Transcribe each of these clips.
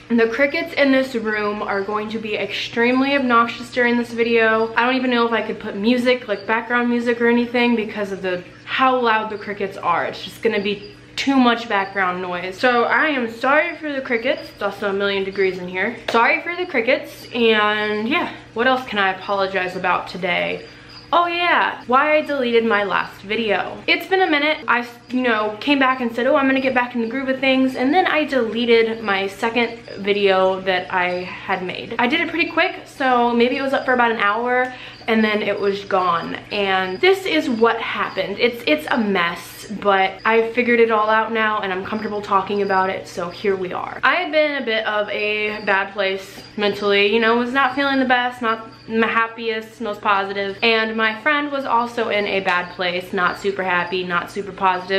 The crickets in this room are going to be extremely obnoxious during this video. I don't even know if I could put music, like background music or anything, because of how loud the crickets are. It's just gonna be too much background noise. So I am sorry for the crickets. It's also a million degrees in here. Sorry for the crickets, and yeah, what else can I apologize about today? Oh yeah, why I deleted my last video. It's been a minute. I, came back and said, oh, I'm gonna get back in the groove of things, and then I deleted my second video that I had made. I did it pretty quick, so maybe it was up for about an hour, and then it was gone. And this is what happened. It's a mess, but I figured it all out now, and I'm comfortable talking about it, so here we are. I had been in a bit of a bad place mentally, was not feeling the best, not my happiest, most positive, and my friend was also in a bad place, not super happy, not super positive,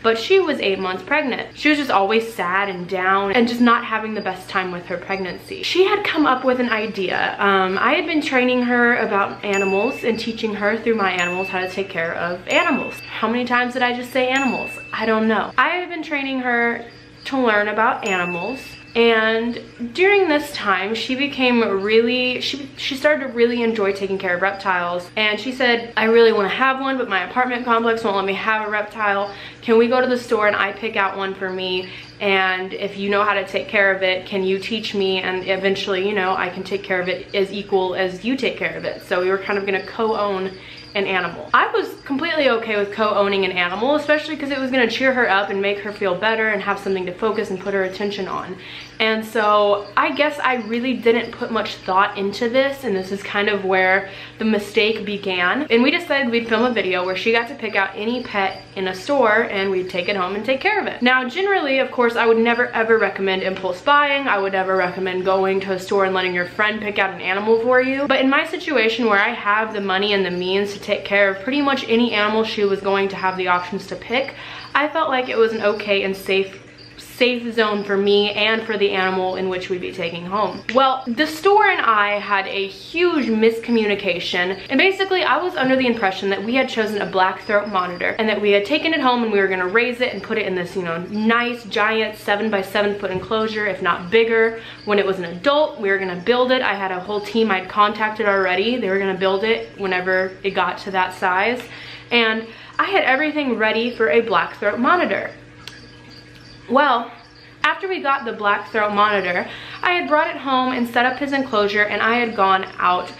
but she was 8 months pregnant. She was just always sad and down and just not having the best time with her pregnancy. She had come up with an idea. I had been training her about animals and teaching her through my animals how to take care of animals. How many times did I just say animals? I don't know. I had been training her to learn about animals, and during this time she became she started to really enjoy taking care of reptiles, and she said, I really want to have one, but my apartment complex won't let me have a reptile. Can we go to the store and I pick out one for me, and if you know how to take care of it, can you teach me, and eventually I can take care of it as equal as you take care of it. So we were kind of gonna co-own an animal. I was completely okay with co-owning an animal, especially because it was going to cheer her up and make her feel better and have something to focus and put her attention on. And so I guess I really didn't put much thought into this, and this is kind of where the mistake began. And we decided we'd film a video where she got to pick out any pet in a store and we'd take it home and take care of it. Now generally, of course, I would never ever recommend impulse buying. I would never recommend going to a store and letting your friend pick out an animal for you. But in my situation where I have the money and the means to take care of pretty much any animal she was going to have the options to pick, I felt like it was an okay and safe zone for me and for the animal in which we'd be taking home. Well, the store and I had a huge miscommunication, and basically I was under the impression that we had chosen a black throat monitor and that we had taken it home and we were going to raise it and put it in this nice giant 7x7 foot enclosure, if not bigger. When it was an adult, we were going to build it. I had a whole team I'd contacted already. They were going to build it whenever it got to that size, and I had everything ready for a black throat monitor. Well, after we got the black throat monitor, I had brought it home and set up his enclosure, and I had gone out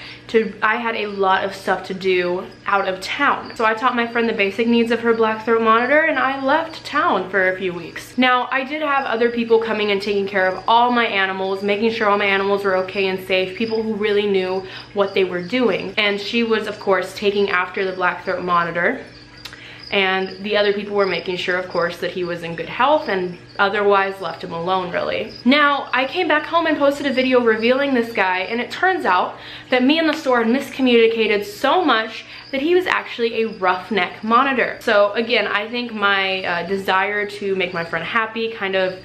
I had a lot of stuff to do out of town. So I taught my friend the basic needs of her black throat monitor, and I left town for a few weeks. Now, I did have other people coming and taking care of all my animals, making sure all my animals were okay and safe, people who really knew what they were doing. And she was, of course, taking after the black throat monitor. And the other people were making sure, of course, that he was in good health and otherwise left him alone, really. Now, I came back home and posted a video revealing this guy, and it turns out that me and the store had miscommunicated so much that he was actually a roughneck monitor. So again, I think my desire to make my friend happy kind of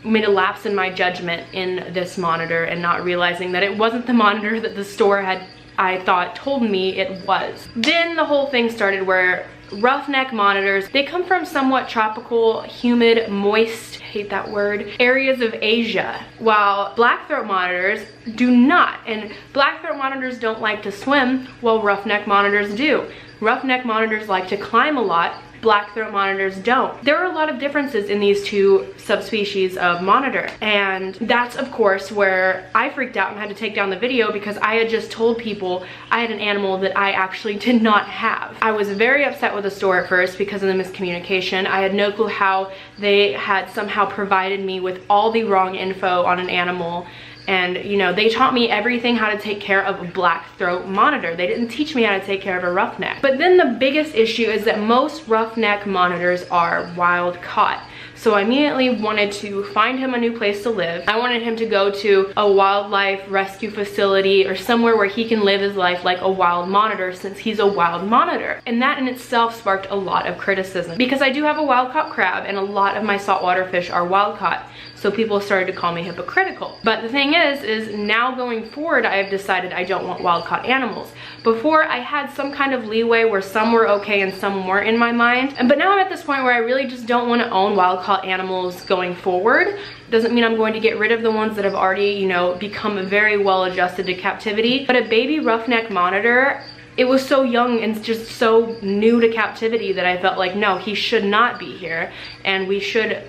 made a lapse in my judgment in this monitor, and not realizing that it wasn't the monitor that the store had, I thought, told me it was. Then the whole thing started where roughneck monitors, they come from somewhat tropical, humid, moist, hate that word, areas of Asia, while black throat monitors do not. And black throat monitors don't like to swim, while roughneck monitors do. Roughneck monitors like to climb a lot, black throat monitors don't. There are a lot of differences in these two subspecies of monitor, and that's of course where I freaked out and had to take down the video, because I had just told people I had an animal that I actually did not have. I was very upset with the store at first because of the miscommunication. I had no clue how they had somehow provided me with all the wrong info on an animal. And they taught me everything how to take care of a black throat monitor. They didn't teach me how to take care of a roughneck. But then the biggest issue is that most roughneck monitors are wild caught. So I immediately wanted to find him a new place to live. I wanted him to go to a wildlife rescue facility or somewhere where he can live his life like a wild monitor, since he's a wild monitor. And that in itself sparked a lot of criticism, because I do have a wild caught crab and a lot of my saltwater fish are wild caught. So so people started to call me hypocritical. But the thing is now going forward, I have decided I don't want wild caught animals. Before, I had some kind of leeway where some were okay and some weren't in my mind, but now I'm at this point where I really just don't want to own wild caught animals going forward. Doesn't mean I'm going to get rid of the ones that have already, you know, become very well adjusted to captivity, but a baby roughneck monitor, it was so young and just so new to captivity that I felt like, no, he should not be here and we should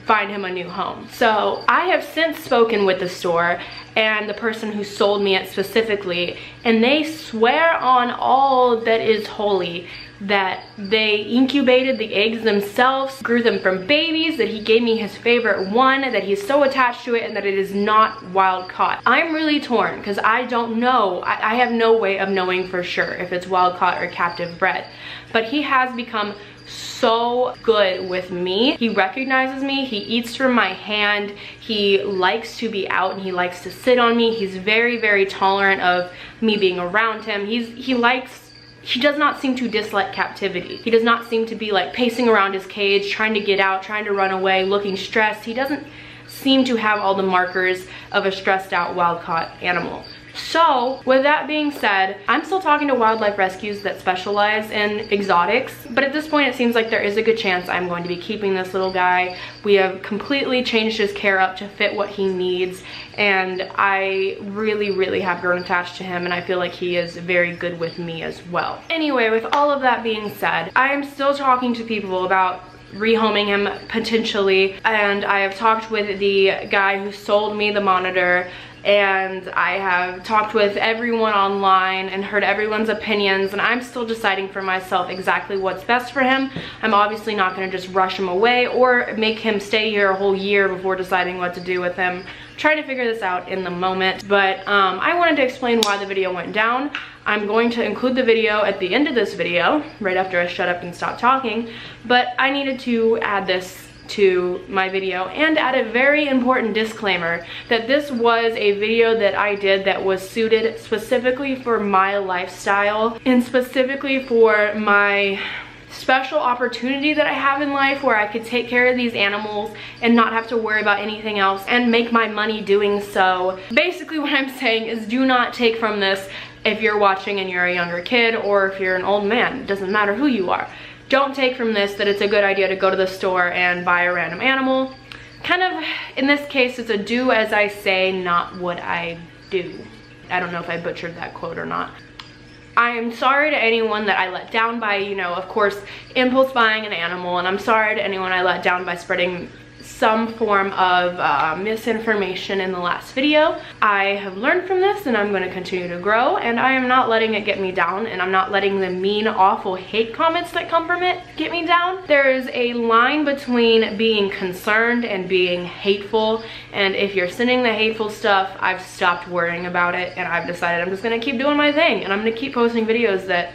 find him a new home. So I have since spoken with the store and the person who sold me it specifically, and they swear on all that is holy that they incubated the eggs themselves, grew them from babies, that he gave me his favorite one, that he's so attached to it, and that it is not wild caught. I'm really torn because I don't know. I have no way of knowing for sure if it's wild caught or captive bred, but he has become so good with me. He recognizes me, he eats from my hand, he likes to be out and he likes to sit on me. He's very, very tolerant of me being around him. He does not seem to dislike captivity. He does not seem to be like pacing around his cage, trying to get out, trying to run away, looking stressed. He doesn't seem to have all the markers of a stressed out wild caught animal. So with that being said, I'm still talking to wildlife rescues that specialize in exotics, but at this point it seems like there is a good chance I'm going to be keeping this little guy. We have completely changed his care up to fit what he needs, and I really, really have grown attached to him, and I feel like he is very good with me as well. Anyway, with all of that being said, I am still talking to people about rehoming him potentially, and I have talked with the guy who sold me the monitor, and I have talked with everyone online and heard everyone's opinions, and I'm still deciding for myself exactly what's best for him. I'm obviously not going to just rush him away or make him stay here a whole year before deciding what to do with him. I'm trying to figure this out in the moment, but I wanted to explain why the video went down. I'm going to include the video at the end of this video, right after I shut up and stop talking, but I needed to add this to my video and add a very important disclaimer that this was a video that I did that was suited specifically for my lifestyle and specifically for my special opportunity that I have in life where I could take care of these animals and not have to worry about anything else and make my money doing so. Basically what I'm saying is, do not take from this if you're watching and you're a younger kid or if you're an old man. It doesn't matter who you are. Don't take from this that it's a good idea to go to the store and buy a random animal. Kind of, in this case, it's a do as I say, not what I do. I don't know if I butchered that quote or not. I am sorry to anyone that I let down by, you know, of course, impulse buying an animal, and I'm sorry to anyone I let down by spreading some form of misinformation in the last video. I have learned from this and I'm going to continue to grow, and I am not letting it get me down, and I'm not letting the mean, awful hate comments that come from it get me down. There is a line between being concerned and being hateful, and if you're sending the hateful stuff, I've stopped worrying about it and I've decided I'm just going to keep doing my thing, and I'm going to keep posting videos that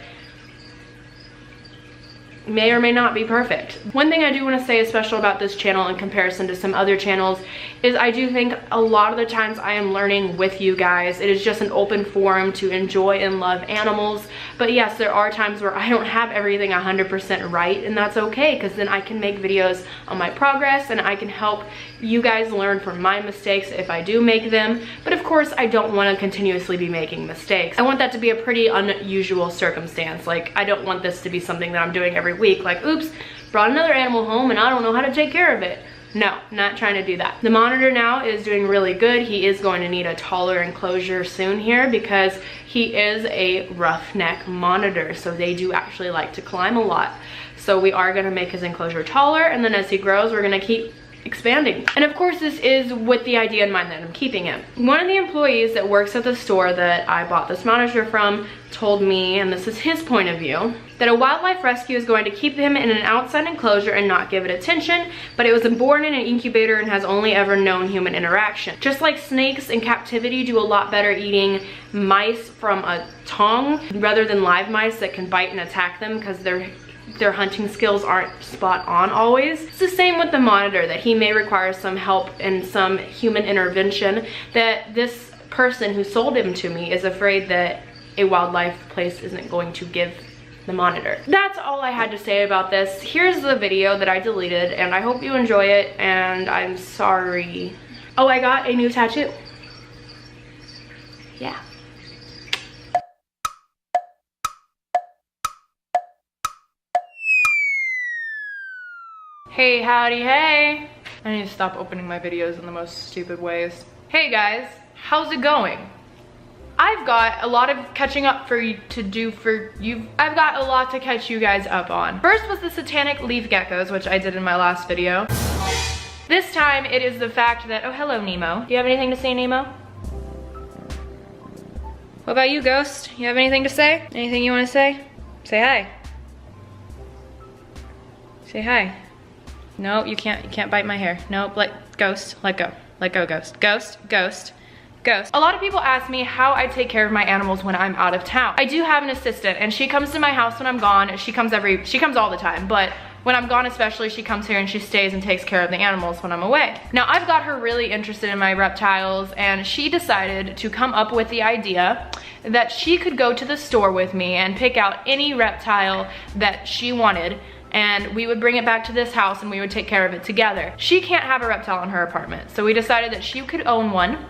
may or may not be perfect. One thing I do want to say is special about this channel in comparison to some other channels is I do think a lot of the times I am learning with you guys. It is just an open forum to enjoy and love animals. But yes, there are times where I don't have everything 100% right, and that's okay, because then I can make videos on my progress and I can help you guys learn from my mistakes if I do make them. But of course, I don't want to continuously be making mistakes. I want that to be a pretty unusual circumstance. Like, I don't want this to be something that I'm doing every week, like, oops, brought another animal home and I don't know how to take care of it. No, not trying to do that. The monitor now is doing really good. He is going to need a taller enclosure soon here because he is a roughneck monitor, so they do actually like to climb a lot. So we are going to make his enclosure taller, and then as he grows, we're going to keep expanding. And of course, this is with the idea in mind that I'm keeping him. One of the employees that works at the store that I bought this monitor from told me, and this is his point of view, that a wildlife rescue is going to keep him in an outside enclosure and not give it attention, but it was born in an incubator and has only ever known human interaction. Just like snakes in captivity do a lot better eating mice from a tongue rather than live mice that can bite and attack them because their hunting skills aren't spot on always. It's the same with the monitor, that he may require some help and some human intervention, that this person who sold him to me is afraid that a wildlife place isn't going to give the monitor. That's all I had to say about this. Here's the video that I deleted, and I hope you enjoy it, and I'm sorry. Oh, I got a new tattoo. Yeah. Hey, howdy, hey. I need to stop opening my videos in the most stupid ways. Hey guys, how's it going? I've got a lot of catching up for you to do for you. I've got a lot to catch you guys up on. First was the satanic leaf geckos, which I did in my last video. This time it is the fact that, oh hello Nemo. Do you have anything to say, Nemo? What about you, Ghost? You have anything to say? Anything you want to say? Say hi. Say hi. No, you can't bite my hair. Nope, Ghost, let go. Let go, Ghost. Ghost, Ghost, Ghost. A lot of people ask me how I take care of my animals when I'm out of town. I do have an assistant, and she comes to my house when I'm gone. She comes all the time, but when I'm gone especially, she comes here and she stays and takes care of the animals when I'm away. Now, I've got her really interested in my reptiles, and she decided to come up with the idea that she could go to the store with me and pick out any reptile that she wanted, and we would bring it back to this house and we would take care of it together. She can't have a reptile in her apartment, so we decided that she could own one.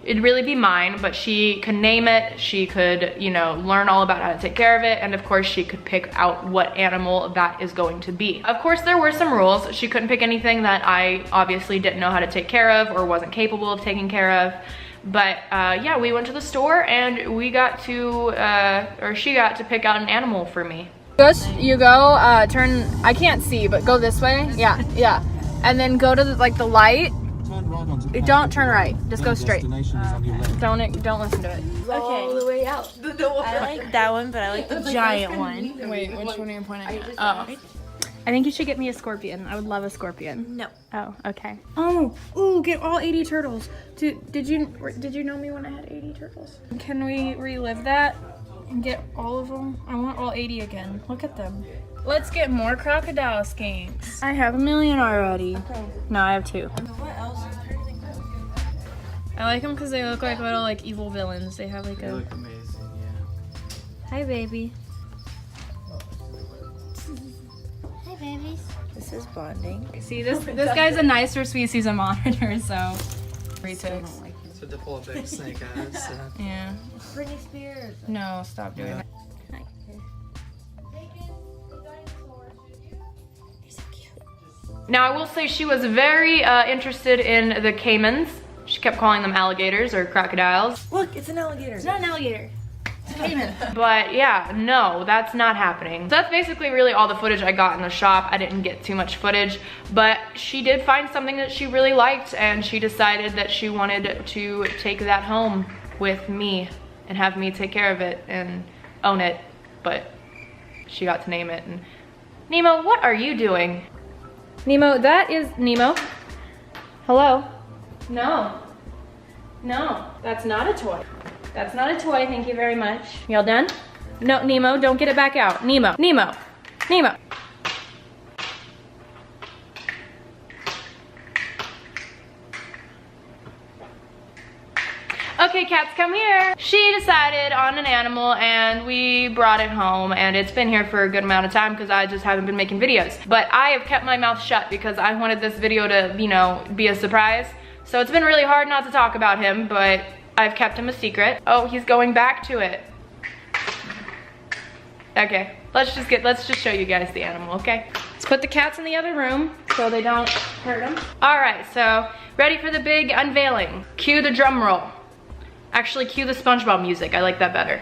It'd really be mine, but she could name it, she could, you know, learn all about how to take care of it, and of course she could pick out what animal that is going to be. Of course there were some rules. She couldn't pick anything that I obviously didn't know how to take care of or wasn't capable of taking care of. But yeah, we went to the store and we got to, or she got to pick out an animal for me. Ghost, you go, turn, I can't see, but go this way. Yeah, yeah. And then go to the light. Don't turn right. Just go straight. Don't listen to it. Okay. All the way out. I like that one, but I like the giant one. Wait, which one are you pointing at? Oh. I think you should get me a scorpion. I would love a scorpion. No. Oh, okay. Oh, ooh, get all 80 turtles. Did you know me when I had 80 turtles? Can we relive that and get all of them? I want all 80 again. Look at them. Let's get more crocodile skinks. I have 1 million already. Okay. No, I have 2. What else is pretty? I like them because they look like little evil villains. They have They look amazing, yeah. Hi, baby. Hi, babies. This is bonding. See, this guy's a nicer species of monitor, so. It's a default big snake eyes. So. Yeah. Britney Spears. No, stop doing that. Now, I will say she was very interested in the caimans. She kept calling them alligators or crocodiles. Look, it's an alligator. It's not an alligator. It's a caiman. But yeah, no, that's not happening. So that's basically really all the footage I got in the shop. I didn't get too much footage, but she did find something that she really liked, and she decided that she wanted to take that home with me and have me take care of it and own it, but she got to name it. And Nemo, what are you doing? Nemo, that is Nemo. Hello? No. No, that's not a toy. That's not a toy, thank you very much. Y'all done? No, Nemo, don't get it back out. Nemo, Nemo, Nemo. Okay, cats, come here. She decided on an animal and we brought it home, and it's been here for a good amount of time because I just haven't been making videos. But I have kept my mouth shut because I wanted this video to, you know, be a surprise. So it's been really hard not to talk about him, but I've kept him a secret. Oh, he's going back to it. Okay, let's just show you guys the animal, okay? Let's put the cats in the other room so they don't hurt them. All right, so ready for the big unveiling. Cue the drum roll. Actually, cue the SpongeBob music. I like that better.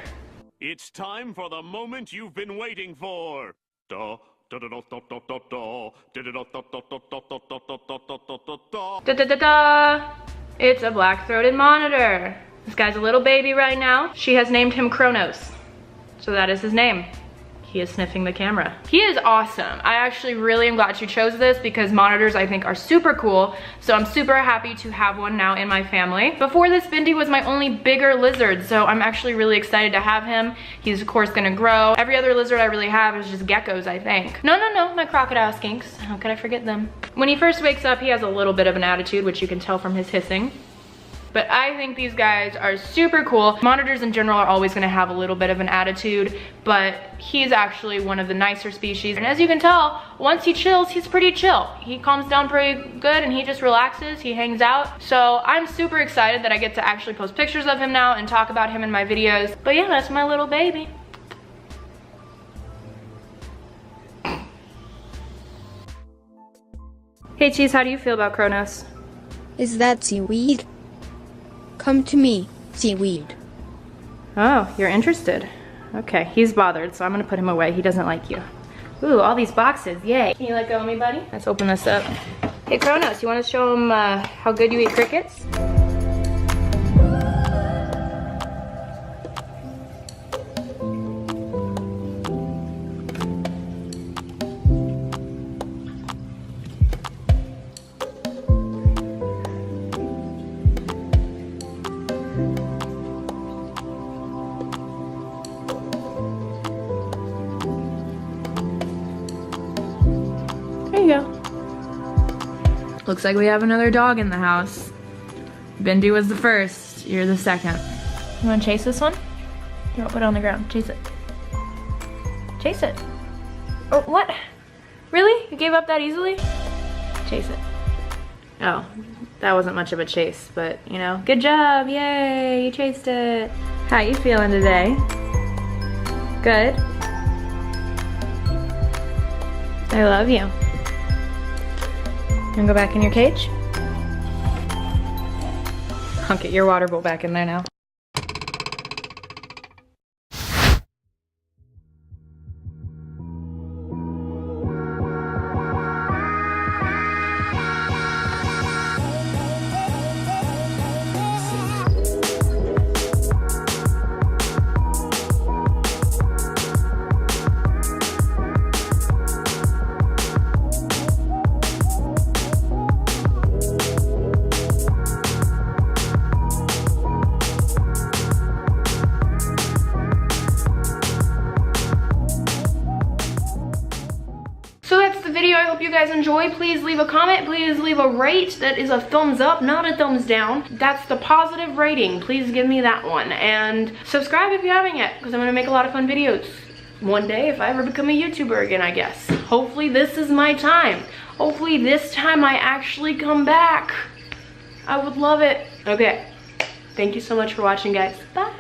It's time for the moment you've been waiting for. Da da da da da da da da da da da da da Da-da-da-da! It's a black-throated monitor. This guy's a little baby right now. She has named him Kronos, so that is his name. He is sniffing the camera. He is awesome. I actually really am glad she chose this because monitors I think are super cool. So I'm super happy to have one now in my family. Before this, Bindi was my only bigger lizard, so I'm actually really excited to have him. He's of course gonna grow. Every other lizard I really have is just geckos, I think. No, my crocodile skinks. How could I forget them? When he first wakes up, he has a little bit of an attitude, which you can tell from his hissing. But I think these guys are super cool. Monitors in general are always gonna have a little bit of an attitude, but he's actually one of the nicer species. And as you can tell, once he chills, he's pretty chill. He calms down pretty good and he just relaxes, he hangs out. So I'm super excited that I get to actually post pictures of him now and talk about him in my videos. But yeah, that's my little baby. Hey Cheese, how do you feel about Kronos? Is that seaweed? Come to me, seaweed. Oh, you're interested. Okay, he's bothered, so I'm gonna put him away. He doesn't like you. Ooh, all these boxes, yay. Can you let go of me, buddy? Let's open this up. Hey Kronos, you wanna show him how good you eat crickets? There you go. Looks like we have another dog in the house. Bendy was the first, you're the second. You wanna chase this one? You wanna put it on the ground, chase it. Chase it. Oh, what? Really? You gave up that easily? Chase it. Oh, that wasn't much of a chase, but you know, good job, yay, you chased it. How you feeling today? Good? I love you. You wanna go back in your cage? I'll get your water bowl back in there now. Video. I hope you guys enjoy. Please leave a comment, please leave a rate. That is a thumbs up, not a thumbs down. That's the positive rating. Please give me that one, and subscribe if you haven't yet, because I'm gonna make a lot of fun videos one day if I ever become a YouTuber again, I guess. Hopefully this is my time. Hopefully this time I actually come back. I would love it. Okay, thank you so much for watching, guys. Bye.